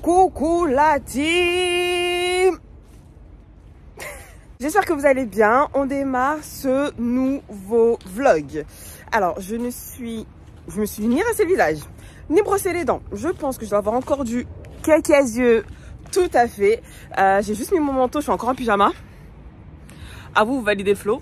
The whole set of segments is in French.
Coucou la team. J'espère que vous allez bien. On démarre ce nouveau vlog. Alors, je me suis ni rincé le visage, ni brossé les dents. Je pense que je dois avoir encore du caca aux yeux. Tout à fait. J'ai juste mis mon manteau, je suis encore en pyjama. À vous, vous validez le flow.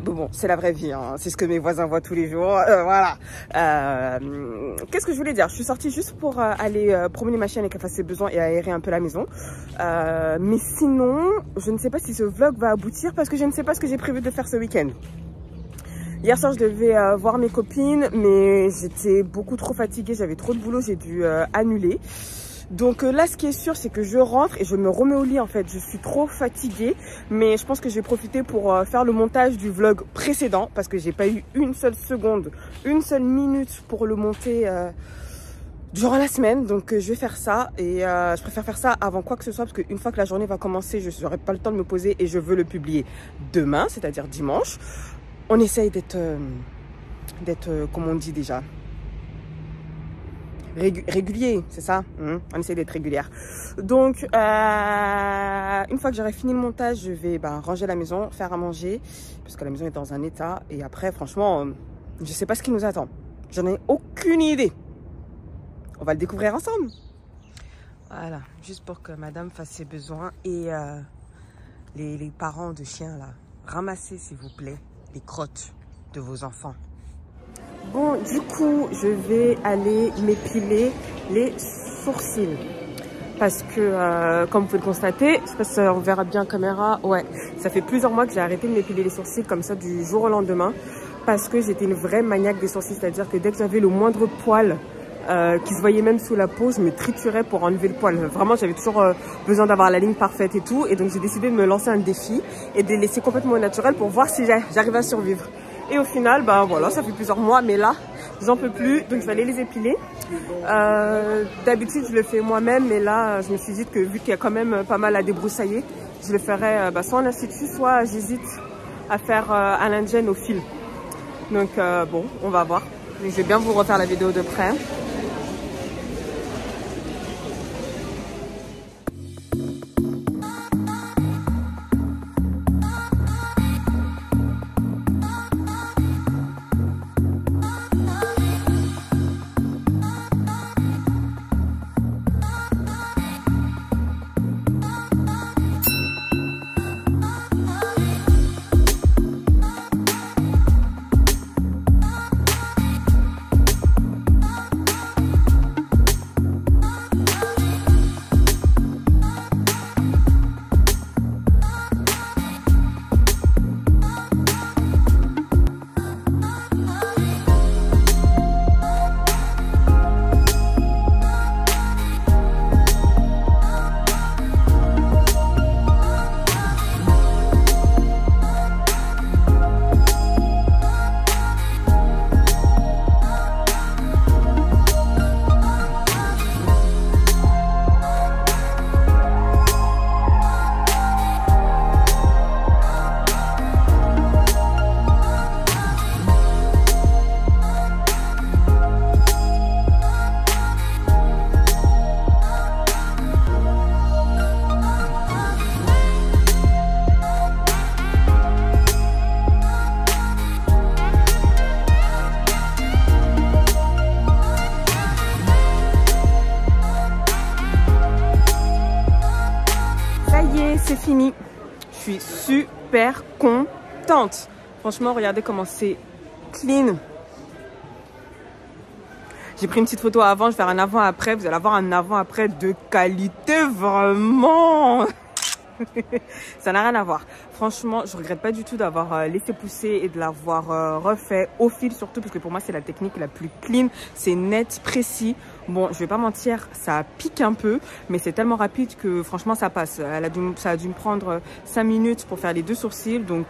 Bon, c'est la vraie vie, hein. C'est ce que mes voisins voient tous les jours, voilà. Qu'est-ce que je voulais dire? Je suis sortie juste pour aller promener ma chienne et qu'elle fasse ses besoins et aérer un peu la maison. Mais sinon, je ne sais pas si ce vlog va aboutir parce que je ne sais pas ce que j'ai prévu de faire ce week-end. Hier soir, je devais voir mes copines, mais j'étais beaucoup trop fatiguée, j'avais trop de boulot, j'ai dû annuler. Donc là, ce qui est sûr, c'est que je rentre et je me remets au lit en fait. Je suis trop fatiguée, mais je pense que je vais profiter pour faire le montage du vlog précédent parce que j'ai pas eu une seule seconde, une seule minute pour le monter durant la semaine. Donc je vais faire ça et je préfère faire ça avant quoi que ce soit parce qu'une fois que la journée va commencer, je n'aurai pas le temps de me poser et je veux le publier demain, c'est-à-dire dimanche. On essaye d'être, comme on dit déjà, régulier, c'est ça, on essaie d'être régulière. Donc une fois que j'aurai fini le montage, je vais ranger la maison, faire à manger parce que la maison est dans un état et après franchement je sais pas ce qui nous attend, j'en ai aucune idée. On va le découvrir ensemble. Voilà, juste pour que madame fasse ses besoins et les parents de chiens là, ramassez s'il vous plaît les crottes de vos enfants. Bon, du coup, je vais aller m'épiler les sourcils. Parce que, comme vous pouvez le constater, je sais pas si on verra bien en caméra, ouais, ça fait plusieurs mois que j'ai arrêté de m'épiler les sourcils comme ça du jour au lendemain. Parce que j'étais une vraie maniaque des sourcils, c'est-à-dire que dès que j'avais le moindre poil qui se voyait même sous la peau, je me triturais pour enlever le poil. Vraiment, j'avais toujours besoin d'avoir la ligne parfaite et tout. Et donc, j'ai décidé de me lancer un défi et de les laisser complètement au naturel pour voir si j'arrive à survivre. Et au final, voilà, ça fait plusieurs mois, mais là, j'en peux plus, donc je vais aller les épiler. D'habitude, je le fais moi-même, mais là, je me suis dit que vu qu'il y a quand même pas mal à débroussailler, je le ferai soit en institut, soit j'hésite à faire à l'indienne au fil. Donc bon, on va voir. Je vais bien vous refaire la vidéo de près. C'est fini, je suis super contente. Franchement, regardez comment c'est clean. J'ai pris une petite photo avant, je vais faire un avant-après. Vous allez avoir un avant-après de qualité, vraiment. Ça n'a rien à voir. Franchement, je regrette pas du tout d'avoir laissé pousser et de l'avoir refait au fil surtout parce que pour moi c'est la technique la plus clean. C'est net, précis. Bon, je vais pas mentir, ça pique un peu, mais c'est tellement rapide que franchement ça passe. Ça a dû me prendre 5 minutes pour faire les 2 sourcils, donc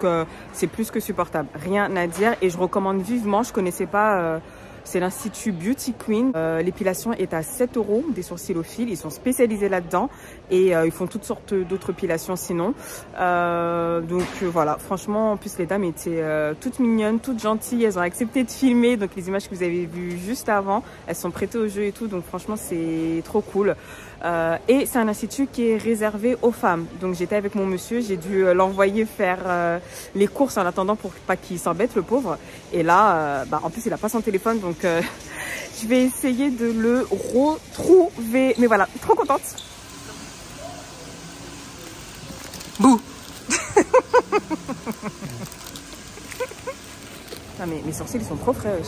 c'est plus que supportable. Rien à dire et je recommande vivement. Je connaissais pas C'est l'Institut Beauty Queen. L'épilation est à 7 € des sourcils au fil. Ils sont spécialisés là-dedans et ils font toutes sortes d'autres épilations sinon. Voilà, franchement, en plus les dames étaient toutes mignonnes, toutes gentilles. Elles ont accepté de filmer. Donc les images que vous avez vues juste avant, elles sont prêtées au jeu et tout. Donc franchement, c'est trop cool. Et c'est un institut qui est réservé aux femmes. Donc j'étais avec mon monsieur, j'ai dû l'envoyer faire les courses en attendant pour pas qu'il s'embête, le pauvre. Et là, en plus il a pas son téléphone, donc je vais essayer de le retrouver. Mais voilà, trop contente. Bouh. Ah mais mes sourcils ils sont trop frais.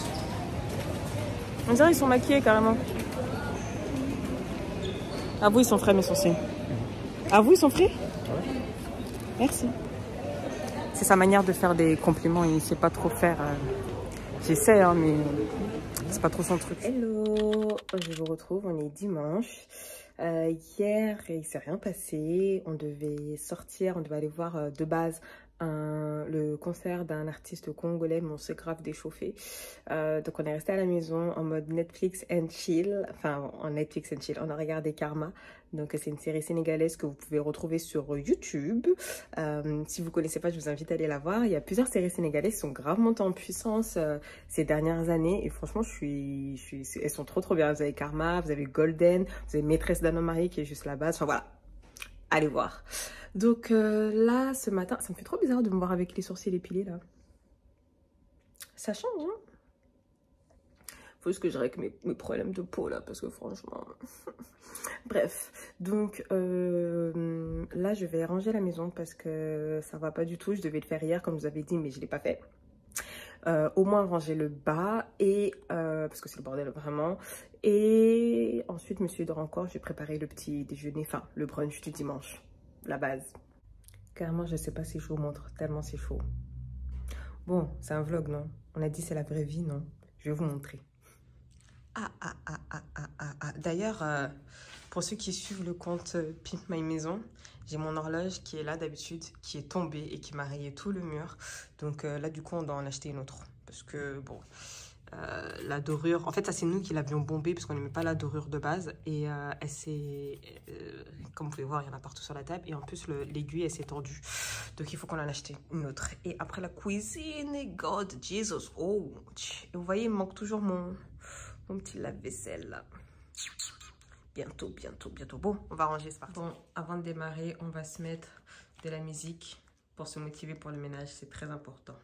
On dirait qu'ils sont maquillés carrément. À vous, ils sont frais, mes sourcils. À vous, ils sont frais? Merci. C'est sa manière de faire des compliments. Il ne sait pas trop faire. J'essaie, hein, mais c'est pas trop son truc. Hello, je vous retrouve. On est dimanche. Hier, il s'est rien passé. On devait sortir. On devait aller voir de base le concert d'un artiste congolais, mais on s'est grave déchauffé. Donc on est resté à la maison en mode Netflix and chill. Enfin, en Netflix and chill. On a regardé Karma. Donc c'est une série sénégalaise que vous pouvez retrouver sur YouTube. Si vous ne connaissez pas, je vous invite à aller la voir. Il y a plusieurs séries sénégalaises qui sont grave montées en puissance ces dernières années. Et franchement, elles sont trop bien. Vous avez Karma, vous avez Golden, vous avez Maîtresse d'un homme marié qui est juste la base. Enfin voilà, allez voir. Donc là, ce matin, ça me fait trop bizarre de me voir avec les sourcils épilés là. Ça change, hein? Faut juste que je règle mes problèmes de peau là, parce que franchement... Bref, donc là, je vais ranger la maison parce que ça va pas du tout. Je devais le faire hier, comme je vous avais dit, mais je l'ai pas fait. Au moins ranger le bas, et parce que c'est le bordel vraiment. Et ensuite, monsieur dort encore, j'ai préparé le petit déjeuner, enfin le brunch du dimanche. La base. Carrément, je sais pas si je vous montre, tellement c'est chaud. Bon, c'est un vlog, non? On a dit c'est la vraie vie, non? Je vais vous montrer. D'ailleurs, pour ceux qui suivent le compte Pimp My Maison, j'ai mon horloge qui est là d'habitude, qui est tombée et qui m'a rayé tout le mur. Donc là, du coup, on doit en acheter une autre. Parce que, bon... la dorure, en fait ça c'est nous qui l'avions bombée parce qu'on n'aimait pas la dorure de base, et elle s'est, comme vous pouvez voir, il y en a partout sur la table, et en plus l'aiguille elle s'est tendue, donc il faut qu'on en achète une autre. Et après la cuisine, God Jesus, oh, et vous voyez il me manque toujours mon petit lave-vaisselle là. Bientôt. Bon, on va ranger, c'est parti. Bon, avant de démarrer, on va se mettre de la musique pour se motiver pour le ménage, c'est très important.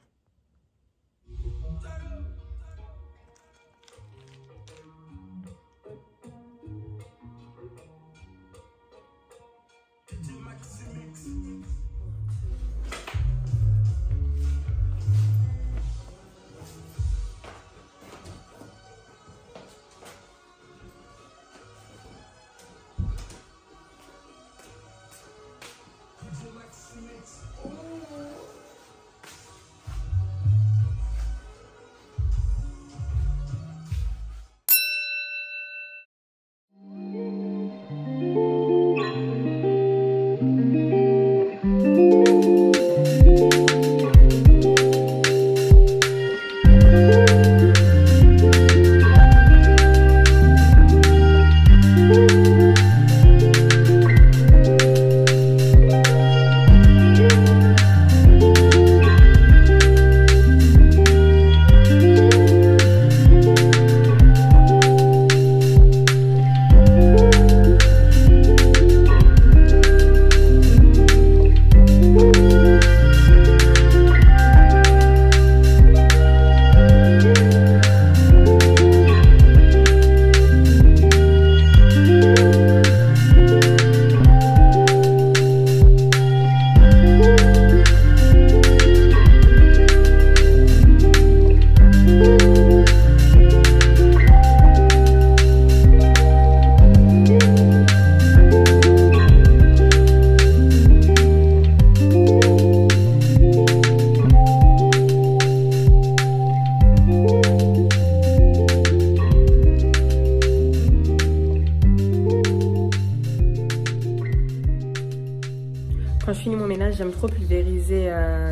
Quand je finis mon ménage, j'aime trop pulvériser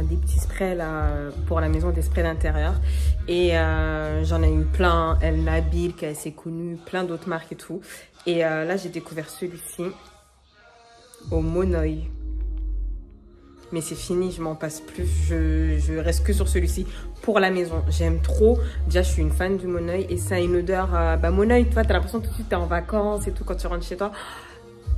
des petits sprays là, pour la maison, des sprays d'intérieur. Et j'en ai eu plein, El Nabil qui est assez connu, plein d'autres marques et tout. Et là j'ai découvert celui-ci au Monoï. Mais c'est fini, je m'en passe plus, je reste que sur celui-ci pour la maison. J'aime trop, déjà je suis une fan du Monoï et ça a une odeur, Monoï, tu vois, t'as l'impression tout de suite t'es en vacances et tout quand tu rentres chez toi.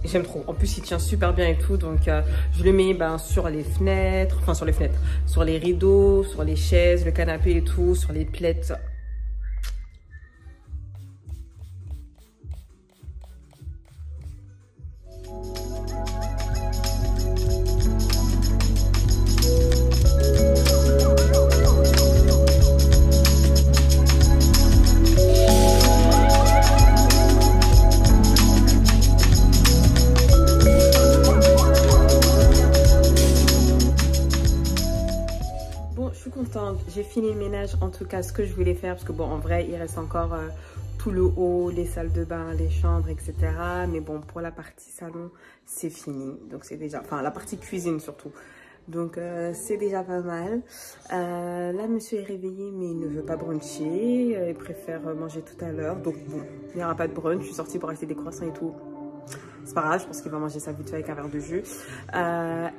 J'aime trop, en plus il tient super bien et tout, donc je le mets sur les fenêtres, enfin sur les fenêtres, sur les rideaux, sur les chaises, le canapé et tout, sur les plaids. J'ai fini le ménage, en tout cas ce que je voulais faire, parce que bon en vrai il reste encore tout le haut, les salles de bain, les chambres, etc. Mais bon pour la partie salon c'est fini, donc c'est déjà, enfin la partie cuisine surtout. Donc c'est déjà pas mal. Là monsieur est réveillé mais il ne veut pas bruncher, il préfère manger tout à l'heure. Donc bon, il n'y aura pas de brunch, je suis sortie pour acheter des croissants et tout. C'est pas grave, je pense qu'il va manger ça vite fait avec un verre de jus.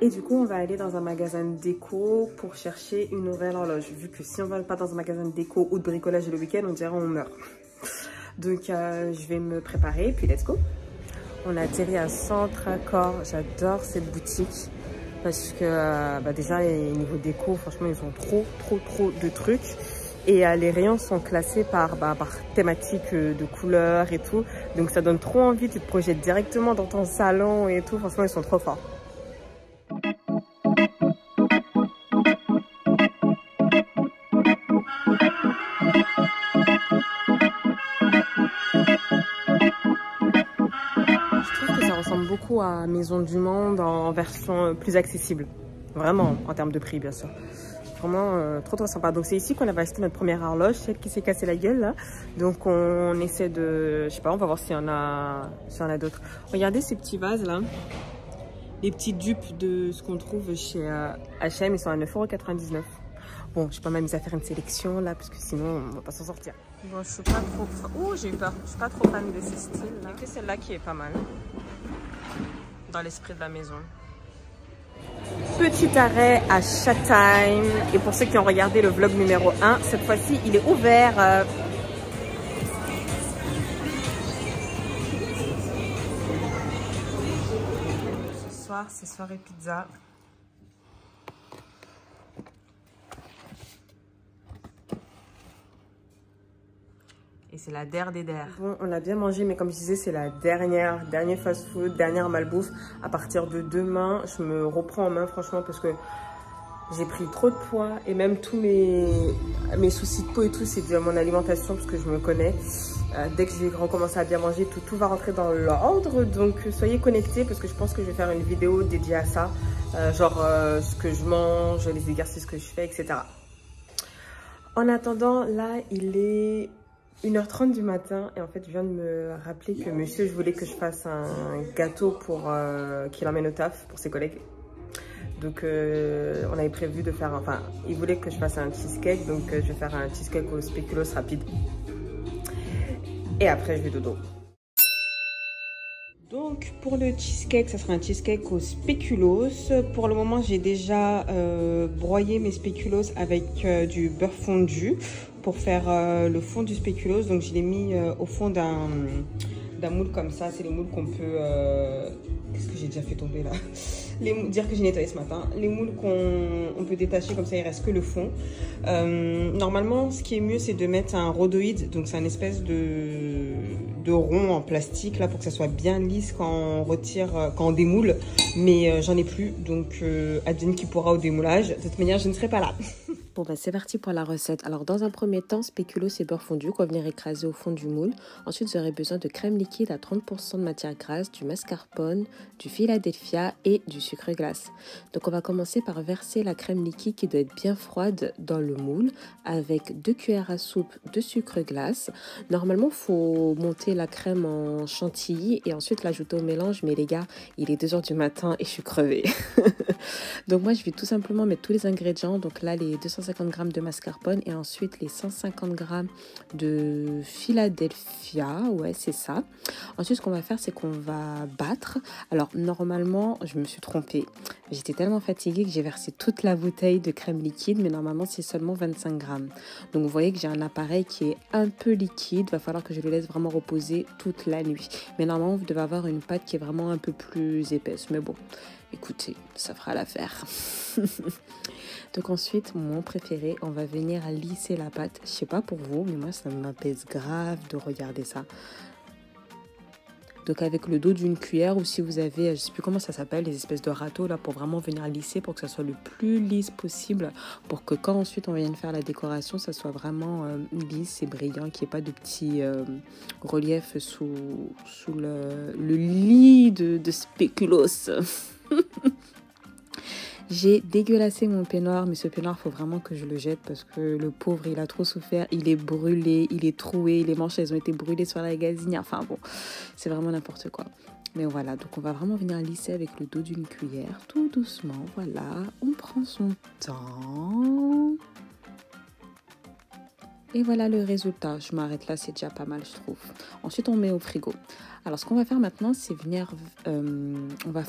Et du coup, on va aller dans un magasin de déco pour chercher une nouvelle horloge. Vu que si on va pas dans un magasin de déco ou de bricolage le week-end, on dirait on meurt. Donc, je vais me préparer, puis let's go. On a atterri à Centre Accor. J'adore cette boutique parce que déjà, niveau déco, franchement, ils ont trop de trucs. Et les rayons sont classés par thématique de couleurs et tout. Donc ça donne trop envie, tu te projettes directement dans ton salon et tout. Franchement, ils sont trop forts. Je trouve que ça ressemble beaucoup à Maison du Monde en version plus accessible. Vraiment, en termes de prix, bien sûr. Vraiment trop sympa. Donc c'est ici qu'on avait acheté notre première horloge, celle qui s'est cassée la gueule là. Donc on essaie de, je sais pas, on va voir s'il y en a d'autres. Regardez ces petits vases là, les petits dupes de ce qu'on trouve chez H&M, ils sont à 9,99 €. Bon, je suis pas m'amuser à faire une sélection là parce que sinon on va pas s'en sortir. Bon, je suis pas trop, j'ai eu peur. Je suis pas trop fan de ces styles là. Il y a que celle-là qui est pas mal dans l'esprit de la maison. Petit arrêt à Showtime. Et pour ceux qui ont regardé le vlog numéro 1, cette fois-ci, il est ouvert. Ce soir, c'est soirée pizza. Et c'est la der des der. Bon, on a bien mangé, mais comme je disais, c'est la dernière fast-food, dernière malbouffe. À partir de demain, je me reprends en main, franchement, parce que j'ai pris trop de poids. Et même tous mes soucis de peau et tout, c'est dû à mon alimentation, parce que je me connais. Dès que je vais recommencer à bien manger, tout va rentrer dans l'ordre. Donc, soyez connectés, parce que je pense que je vais faire une vidéo dédiée à ça. Ce que je mange, les exercices que je fais, etc. En attendant, là, il est 1h30 du matin et en fait je viens de me rappeler que monsieur je voulais que je fasse un gâteau pour qu'il emmène au taf pour ses collègues. Donc on avait prévu de faire, enfin il voulait que je fasse un cheesecake, donc je vais faire un cheesecake au spéculoos rapide. Et après je vais dodo. Donc pour le cheesecake, ça sera un cheesecake au spéculoos. Pour le moment j'ai déjà broyé mes spéculoos avec du beurre fondu pour faire le fond du spéculoos. Donc je l'ai mis au fond d'un moule comme ça. C'est les moules qu'on peut... Qu'est-ce que j'ai déjà fait tomber là? Dire que j'ai nettoyé ce matin. Les moules qu'on peut détacher comme ça, il reste que le fond. Normalement, ce qui est mieux, c'est de mettre un rhodoïde. Donc c'est un espèce de rond en plastique là pour que ça soit bien lisse quand on retire, quand on démoule. Mais j'en ai plus, donc advienne qui pourra au démoulage. De toute manière, je ne serai pas là. Bon bah c'est parti pour la recette. Alors dans un premier temps, spéculoos et beurre fondu qu'on va venir écraser au fond du moule. Ensuite vous aurez besoin de crème liquide à 30% de matière grasse, du mascarpone, du Philadelphia et du sucre glace. Donc on va commencer par verser la crème liquide qui doit être bien froide dans le moule avec 2 cuillères à soupe de sucre glace. Normalement il faut monter la crème en chantilly et ensuite l'ajouter au mélange, mais les gars il est 2 h du matin et je suis crevée. Donc moi je vais tout simplement mettre tous les ingrédients. Donc là les 250 150 g de mascarpone et ensuite les 150 g de Philadelphia. Ouais, c'est ça. Ensuite, ce qu'on va faire, c'est qu'on va battre. Alors, normalement, je me suis trompée. J'étais tellement fatiguée que j'ai versé toute la bouteille de crème liquide, mais normalement, c'est seulement 25 g. Donc, vous voyez que j'ai un appareil qui est un peu liquide. Il va falloir que je le laisse vraiment reposer toute la nuit. Mais normalement, vous devez avoir une pâte qui est vraiment un peu plus épaisse. Mais bon, écoutez, ça fera l'affaire. Donc ensuite, mon préféré, on va venir lisser la pâte. Je sais pas pour vous, mais moi, ça m'apaise grave de regarder ça. Donc avec le dos d'une cuillère, ou si vous avez, je sais plus comment ça s'appelle, les espèces de râteaux là, pour vraiment venir lisser, pour que ça soit le plus lisse possible, pour que quand ensuite on vienne faire la décoration, ça soit vraiment lisse et brillant, qu'il n'y ait pas de petits reliefs sous le lit de spéculoos. J'ai dégueulassé mon peignoir, mais ce peignoir, il faut vraiment que je le jette parce que le pauvre, il a trop souffert. Il est brûlé, il est troué, les manches, elles ont été brûlées sur la gazinière. Enfin bon, c'est vraiment n'importe quoi. Mais voilà, donc on va vraiment venir lisser avec le dos d'une cuillère, tout doucement. Voilà, on prend son temps. Et voilà le résultat. Je m'arrête là, c'est déjà pas mal, je trouve. Ensuite, on met au frigo. Alors, ce qu'on va faire maintenant, c'est venir... on va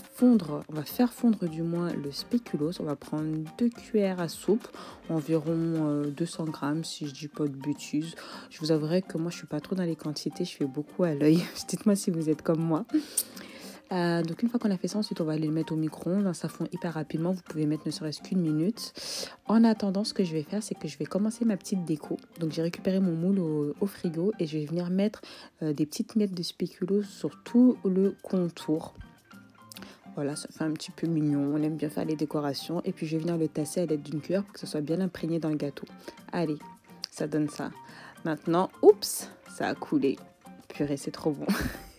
faire fondre du moins le spéculoos. On va prendre 2 cuillères à soupe, environ 200 grammes, si je dis pas de bêtises. Je vous avouerai que moi, je suis pas trop dans les quantités. Je fais beaucoup à l'œil. Dites-moi si vous êtes comme moi. Donc une fois qu'on a fait ça, ensuite on va aller le mettre au micro-ondes. Ça fond hyper rapidement, vous pouvez mettre ne serait-ce qu'une minute. En attendant, ce que je vais faire, c'est que je vais commencer ma petite déco. Donc j'ai récupéré mon moule au frigo et je vais venir mettre des petites miettes de spéculoos sur tout le contour. Voilà, ça fait un petit peu mignon, on aime bien faire les décorations. Et puis je vais venir le tasser à l'aide d'une cuillère pour que ça soit bien imprégné dans le gâteau. Allez, ça donne ça. Maintenant, oups, ça a coulé. Purée, c'est trop bon.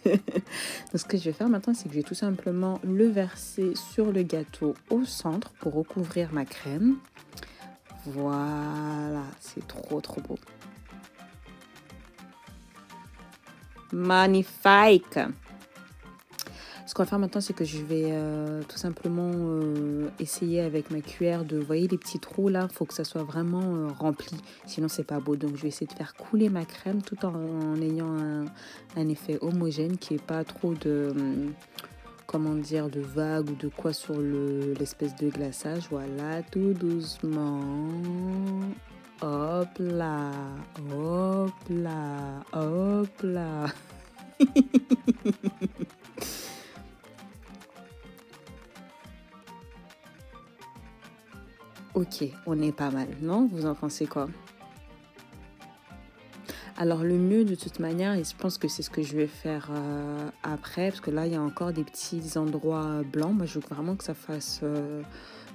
Donc ce que je vais faire maintenant, c'est que je vais tout simplement le verser sur le gâteau au centre pour recouvrir ma crème. Voilà, c'est trop beau. Magnifique! Ce qu'on va faire maintenant, c'est que je vais tout simplement essayer avec ma cuillère de... Vous voyez les petits trous là? Il faut que ça soit vraiment rempli. Sinon, c'est pas beau. Donc, je vais essayer de faire couler ma crème tout en ayant un effet homogène qui n'est pas trop de... comment dire, de vagues ou de quoi sur l'espèce de glaçage. Voilà, tout doucement. Hop là, hop là, hop là. Ok, on est pas mal, non? Vous en pensez quoi? Alors le mieux de toute manière, et je pense que c'est ce que je vais faire après, parce que là il y a encore des petits endroits blancs. Moi je veux vraiment que ça fasse,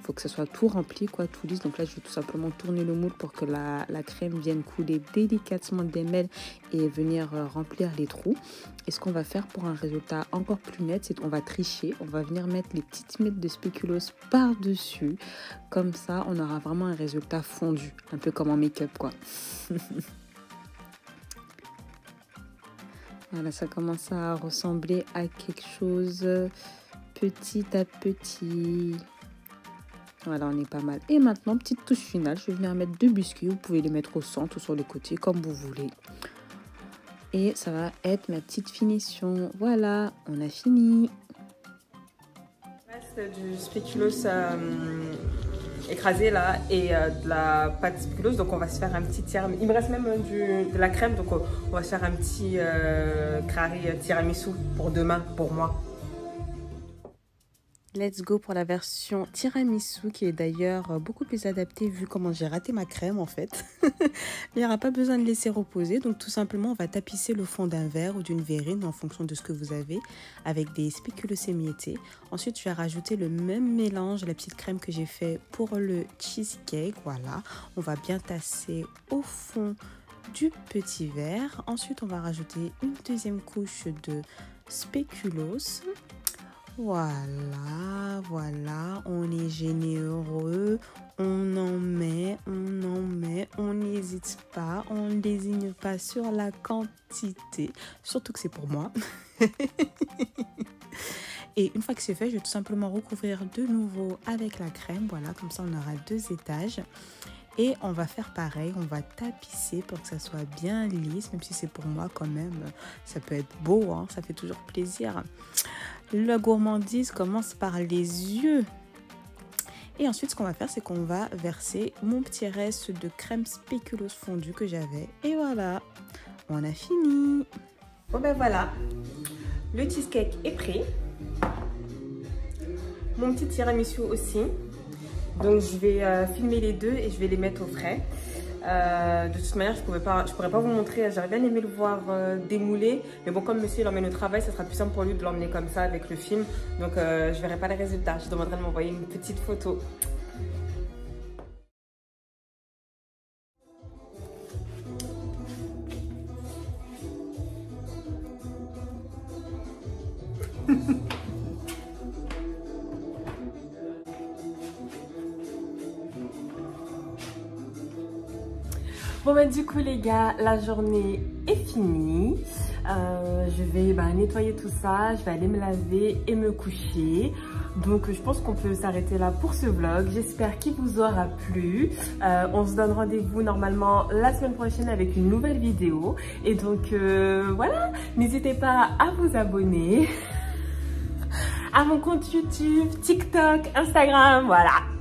faut que ça soit tout rempli, quoi, tout lisse. Donc là je vais tout simplement tourner le moule pour que la crème vienne couler délicatement des mêles et venir remplir les trous. Et ce qu'on va faire pour un résultat encore plus net, c'est qu'on va tricher. On va venir mettre les petites miettes de spéculoos par-dessus. Comme ça, on aura vraiment un résultat fondu, un peu comme en make-up, quoi. Voilà, ça commence à ressembler à quelque chose petit à petit. Voilà, on est pas mal. Et maintenant, petite touche finale, je vais venir mettre 2 biscuits. Vous pouvez les mettre au centre ou sur les côtés, comme vous voulez. Et ça va être ma petite finition. Voilà, on a fini. Il reste du spéculoos écrasé là et de la pâte spéculoos, donc on va se faire un petit tiramisu. Il me reste même de la crème, donc on va se faire un petit carré tiramisu pour demain, pour moi. Let's go pour la version tiramisu qui est d'ailleurs beaucoup plus adaptée vu comment j'ai raté ma crème en fait. Il n'y aura pas besoin de laisser reposer, donc tout simplement on va tapisser le fond d'un verre ou d'une verrine en fonction de ce que vous avez avec des spéculoos émiettés. Ensuite je vais rajouter le même mélange, la petite crème que j'ai fait pour le cheesecake. Voilà, on va bien tasser au fond du petit verre. Ensuite on va rajouter une deuxième couche de spéculoos. Voilà, voilà, on est généreux, on en met, on n'hésite pas, on ne désigne pas sur la quantité, surtout que c'est pour moi. Et une fois que c'est fait, je vais tout simplement recouvrir de nouveau avec la crème, voilà, comme ça on aura 2 étages. Et on va faire pareil, on va tapisser pour que ça soit bien lisse, même si c'est pour moi quand même, ça peut être beau, hein, ça fait toujours plaisir. La gourmandise commence par les yeux. Et ensuite, ce qu'on va faire, c'est qu'on va verser mon petit reste de crème spéculoos fondue que j'avais. Et voilà, on a fini. Bon ben voilà, le cheesecake est prêt. Mon petit tiramisu aussi. Donc je vais filmer les deux et je vais les mettre au frais. De toute manière, je pourrais pas vous montrer. J'aurais bien aimé le voir démouler, mais bon, comme monsieur l'emmène au travail, ça sera plus simple pour lui de l'emmener comme ça avec le film. Donc je verrai pas les résultats. Je demanderai de m'envoyer une petite photo. Bon bah du coup les gars, la journée est finie. Je vais nettoyer tout ça, je vais aller me laver et me coucher. Donc je pense qu'on peut s'arrêter là pour ce vlog. J'espère qu'il vous aura plu. On se donne rendez-vous normalement la semaine prochaine avec une nouvelle vidéo. Et donc voilà, n'hésitez pas à vous abonner à mon compte YouTube, TikTok, Instagram, voilà.